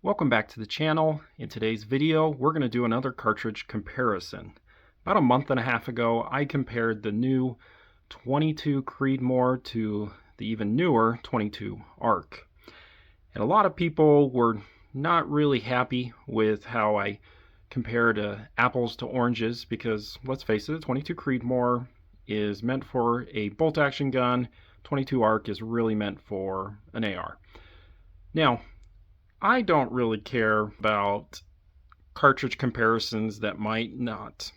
Welcome back to the channel. In today's video, we're going to do another cartridge comparison. About a month and a half ago, I compared the new 22 Creedmoor to the even newer 22 ARC. And a lot of people were not really happy with how I compared apples to oranges because, let's face it, the 22 Creedmoor is meant for a bolt-action gun. 22 ARC is really meant for an AR. Now, I don't really care about cartridge comparisons that might not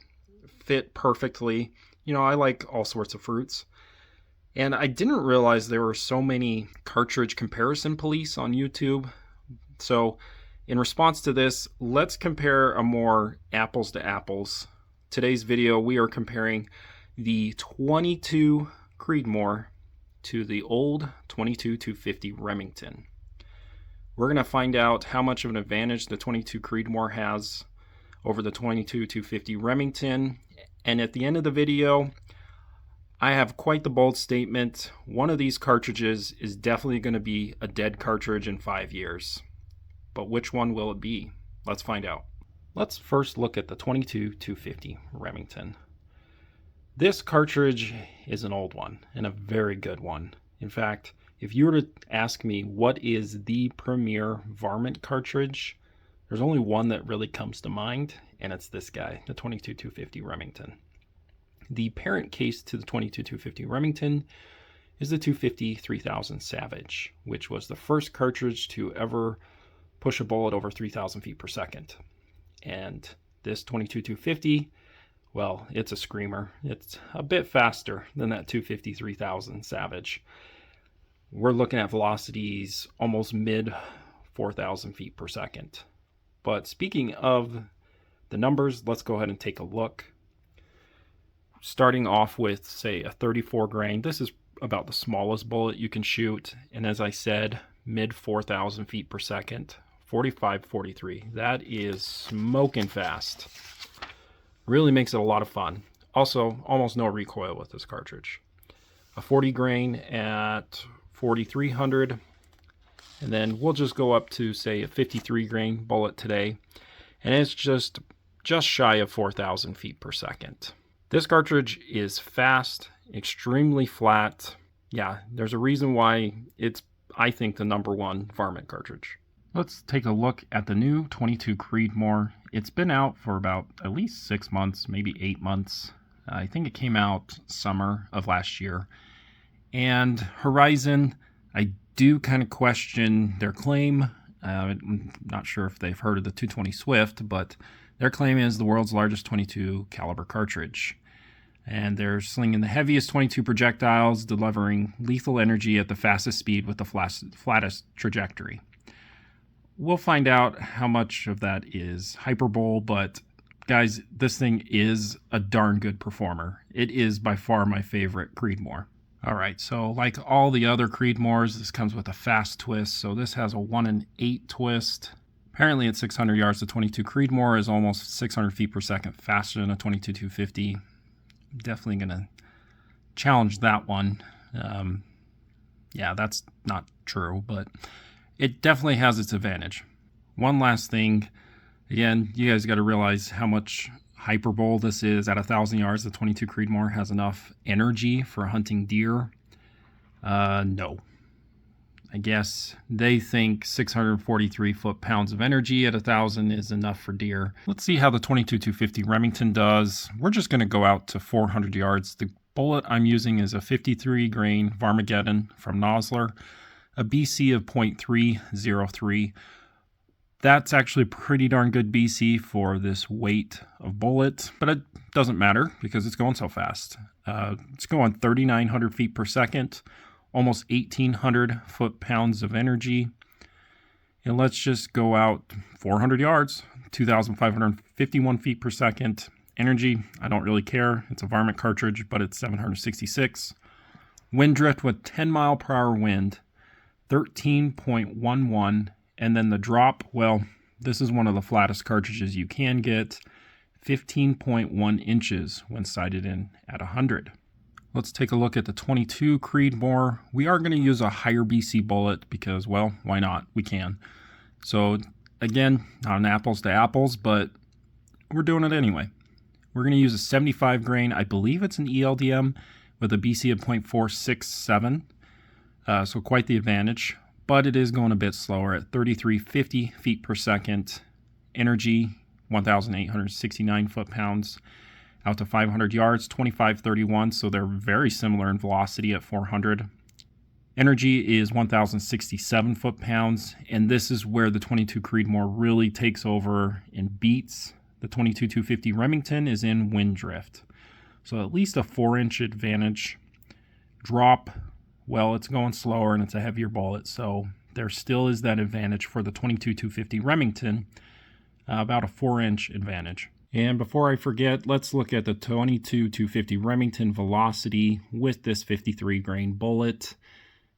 fit perfectly. You know, I like all sorts of fruits. And I didn't realize there were so many cartridge comparison police on YouTube. So in response to this, let's compare a more apples to apples. Today's video, we are comparing the 22 Creedmoor to the old 22 250 Remington. We're going to find out how much of an advantage the 22 Creedmoor has over the 22 250 Remington. And at the end of the video, I have quite the bold statement. One of these cartridges is definitely going to be a dead cartridge in 5 years. But which one will it be? Let's find out. Let's first look at the 22 250 Remington. This cartridge is an old one and a very good one. In fact, if you were to ask me what is the premier varmint cartridge, there's only one that really comes to mind, and it's this guy, the 22 250 Remington. The parent case to the 22 250 Remington is the 250 3000 Savage, which was the first cartridge to ever push a bullet over 3,000 feet per second. And this 22 250, well, it's a screamer. It's a bit faster than that 250 3000 Savage. We're looking at velocities almost mid 4,000 feet per second. But speaking of the numbers, let's go ahead and take a look. Starting off with, say, a 34 grain. This is about the smallest bullet you can shoot. And as I said, mid 4,000 feet per second. 45, 43. That is smoking fast. Really makes it a lot of fun. Also, almost no recoil with this cartridge. A 40 grain at 4,300, and then we'll just go up to, say, a 53 grain bullet today, and it's just shy of 4,000 feet per second. This cartridge is fast, extremely flat. Yeah, there's a reason why it's, I think, the #1 varmint cartridge. Let's take a look at the new 22 Creedmoor. It's been out for about at least 6 months, maybe 8 months. I think it came out summer of last year. And Horizon, I do kind of question their claim. I'm not sure if they've heard of the 220 Swift, but their claim is the world's largest 22 caliber cartridge. And they're slinging the heaviest 22 projectiles, delivering lethal energy at the fastest speed with the flattest trajectory. We'll find out how much of that is hyperbole, but guys, this thing is a darn good performer. It is by far my favorite Creedmoor. All right, so like all the other Creedmoors, this comes with a fast twist. So this has a 1 in 8 twist. Apparently at 600 yards, the 22 Creedmoor is almost 600 feet per second faster than a 22 250. Definitely gonna challenge that one. Yeah, that's not true, but it definitely has its advantage. One last thing, again, you guys got to realize how much hyperbole this is. At 1,000 yards, the 22 Creedmoor has enough energy for hunting deer. No. I guess they think 643 foot-pounds of energy at 1,000 is enough for deer. Let's see how the 22 250 Remington does. We're just going to go out to 400 yards. The bullet I'm using is a 53 grain Varmageddon from Nosler, a BC of .303. That's actually pretty darn good BC for this weight of bullet, but it doesn't matter because it's going so fast. It's going 3,900 feet per second, almost 1,800 foot-pounds of energy. And let's just go out 400 yards, 2,551 feet per second. Energy, I don't really care. It's a varmint cartridge, but it's 766. Wind drift with 10 mile per hour wind, 13.11. And then the drop, well, this is one of the flattest cartridges you can get, 15.1 inches when sighted in at 100. Let's take a look at the 22 Creedmoor. We are going to use a higher BC bullet because, well, why not? We can. So Again, not an apples to apples, but we're doing it anyway. We're going to use a 75 grain. I believe it's an ELDM with a BC of 0.467. So quite the advantage, but it is going a bit slower at 3350 feet per second. Energy, 1,869 foot-pounds. Out to 500 yards, 2531, so they're very similar in velocity at 400. Energy is 1,067 foot-pounds, and this is where the 22 Creedmoor really takes over and beats. The 22-250 Remington is in wind drift. So at least a 4-inch advantage. Drop, well, it's going slower and it's a heavier bullet, so there still is that advantage for the 22-250 Remington, about a 4-inch advantage. And before I forget, let's look at the 22-250 Remington velocity with this 53 grain bullet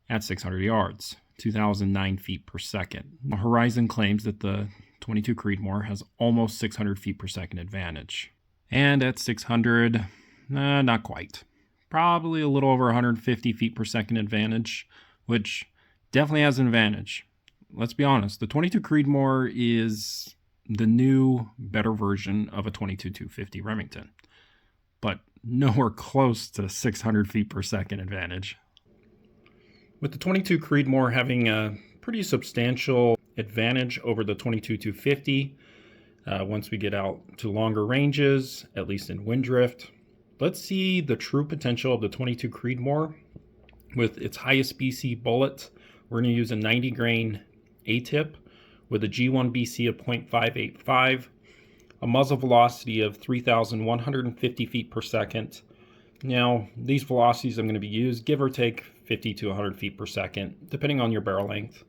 at 600 yards, 2,009 feet per second. Horizon claims that the 22 Creedmoor has almost 600 feet per second advantage. And at 600, not quite. Probably a little over 150 feet per second advantage, which definitely has an advantage. Let's be honest, the 22 Creedmoor is the new, better version of a 22-250 Remington, but nowhere close to 600 feet per second advantage. With the 22 Creedmoor having a pretty substantial advantage over the 22-250, once we get out to longer ranges, at least in wind drift, let's see the true potential of the 22 Creedmoor with its highest BC bullet. We're going to use a 90 grain A-tip with a G1 BC of 0.585, a muzzle velocity of 3,150 feet per second. Now, these velocities I'm going to be used, give or take 50 to 100 feet per second, depending on your barrel length.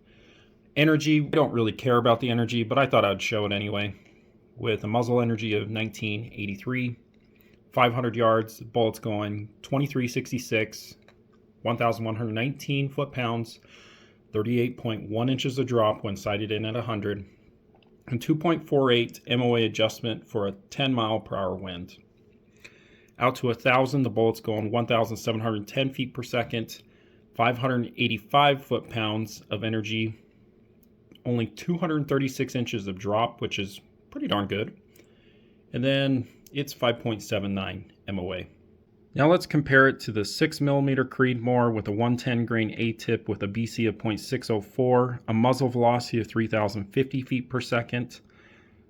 Energy, we don't really care about the energy, but I thought I'd show it anyway. With a muzzle energy of 1983, 500 yards, the bullet's going 2366, 1,119 foot-pounds, 38.1 inches of drop when sighted in at 100, and 2.48 MOA adjustment for a 10 mile per hour wind. Out to 1,000, the bullet's going 1,710 feet per second, 585 foot-pounds of energy, only 236 inches of drop, which is pretty darn good. And then it's 5.79 MOA. Now let's compare it to the 6mm Creedmoor with a 110 grain A-tip with a BC of 0.604, a muzzle velocity of 3,050 feet per second,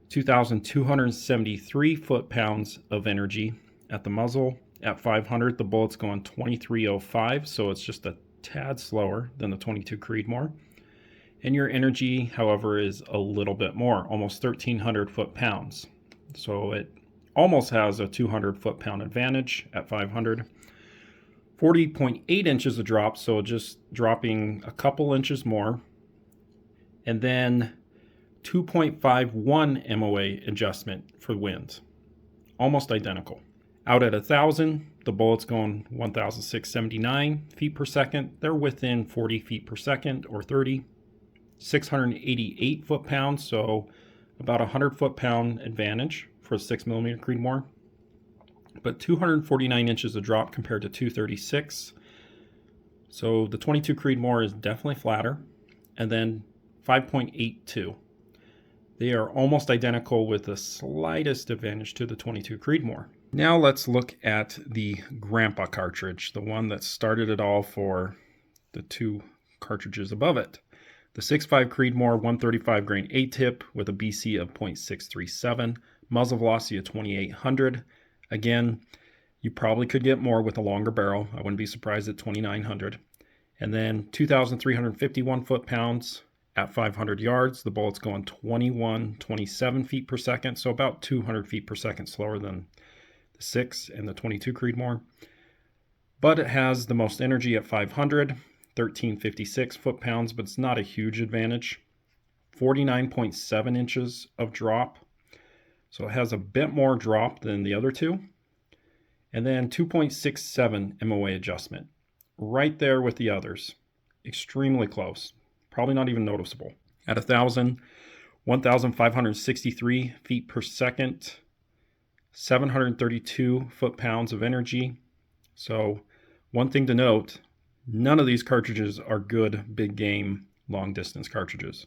2,273 foot-pounds of energy at the muzzle. At 500, the bullet's going 2305, so it's just a tad slower than the 22 Creedmoor. And your energy, however, is a little bit more, almost 1,300 foot-pounds. So it almost has a 200 foot-pound advantage at 500. 40.8 inches of drop, so just dropping a couple inches more. And then 2.51 MOA adjustment for wind. Almost identical. Out at 1,000, the bullet's going 1,679 feet per second. They're within 40 feet per second or 30. 688 foot-pounds, so about a 100 foot-pound advantage for a 6mm Creedmoor, but 249 inches of drop compared to 236. So the 22 Creedmoor is definitely flatter. And then 5.82. They are almost identical with the slightest advantage to the 22 Creedmoor. Now let's look at the Grandpa cartridge, the one that started it all for the two cartridges above it. The 6.5 Creedmoor 135 grain A-tip with a BC of 0.637, muzzle velocity of 2,800. Again, you probably could get more with a longer barrel. I wouldn't be surprised at 2,900. And then 2,351 foot-pounds at 500 yards. The bullet's going 2127 feet per second, so about 200 feet per second slower than the 6 and the 22 Creedmoor. But it has the most energy at 500. 1,356 foot-pounds, but it's not a huge advantage. 49.7 inches of drop. So it has a bit more drop than the other two. And then 2.67 MOA adjustment. Right there with the others. Extremely close. Probably not even noticeable. At 1,000, 1,563 feet per second. 732 foot-pounds of energy. So one thing to note, none of these cartridges are good big game long distance cartridges.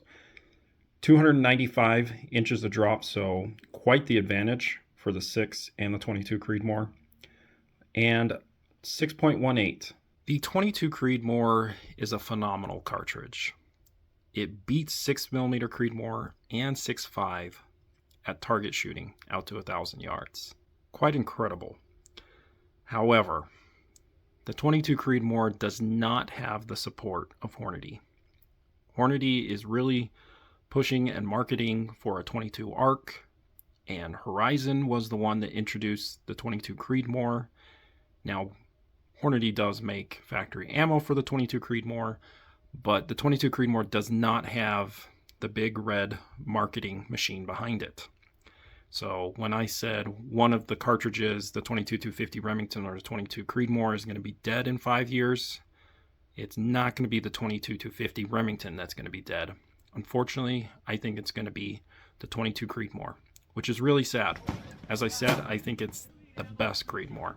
295 inches of drop, so quite the advantage for the 6 and the 22 Creedmoor. And 6.18. The 22 Creedmoor is a phenomenal cartridge. It beats 6mm Creedmoor and 6.5 at target shooting out to 1,000 yards. Quite incredible. However, the 22 Creedmoor does not have the support of Hornady. Hornady is really pushing and marketing for a 22 ARC, and Horizon was the one that introduced the 22 Creedmoor. Now, Hornady does make factory ammo for the 22 Creedmoor, but the 22 Creedmoor does not have the big red marketing machine behind it. So when I said one of the cartridges, the 22-250 Remington or the 22 Creedmoor, is going to be dead in 5 years, it's not going to be the 22-250 Remington that's going to be dead. Unfortunately, I think it's going to be the 22 Creedmoor, which is really sad. As I said, I think it's the best Creedmoor.